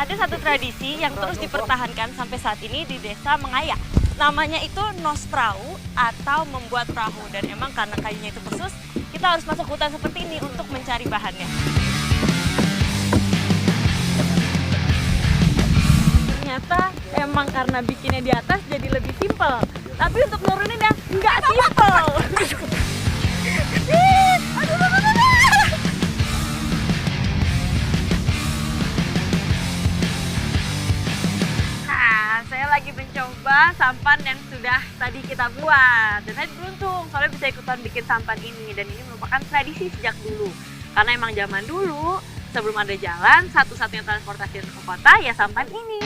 Ada satu tradisi yang terus dipertahankan sampai saat ini di Desa Mengayak. Namanya itu nosprau atau membuat perahu. Dan emang karena kayunya itu persus, kita harus masuk hutan seperti ini untuk mencari bahannya. Ternyata emang karena bikinnya di atas jadi lebih simpel. Tapi untuk nuruninnya nggak simpel. Nah, saya lagi mencoba sampan yang sudah tadi kita buat. Dan saya beruntung soalnya bisa ikutan bikin sampan ini. Dan ini merupakan tradisi sejak dulu. Karena emang zaman dulu sebelum ada jalan, satu-satunya transportasi ke kota ya sampan ini.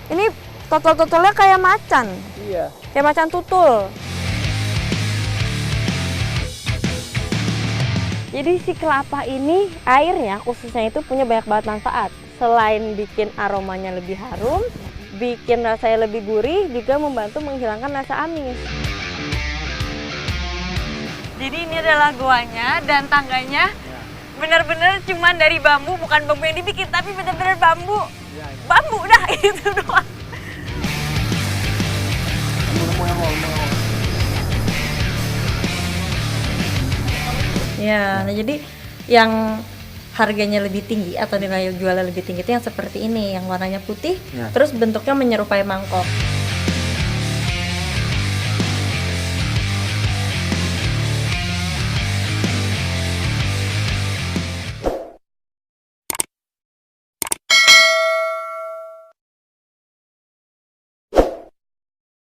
Ini totol-totolnya kayak macan. Iya. Kayak macan tutul. Jadi si kelapa ini, airnya khususnya itu punya banyak banget manfaat. Selain bikin aromanya lebih harum, bikin rasanya lebih gurih, juga membantu menghilangkan rasa amis. Jadi ini adalah goanya dan tangganya benar-benar cuman dari bambu, bukan bambu yang dibikin, tapi benar-benar bambu. Bambu dah, itu doang. Ya, nah jadi yang harganya lebih tinggi atau nilai jualnya lebih tinggi itu yang seperti ini, yang warnanya putih, terus bentuknya menyerupai mangkok.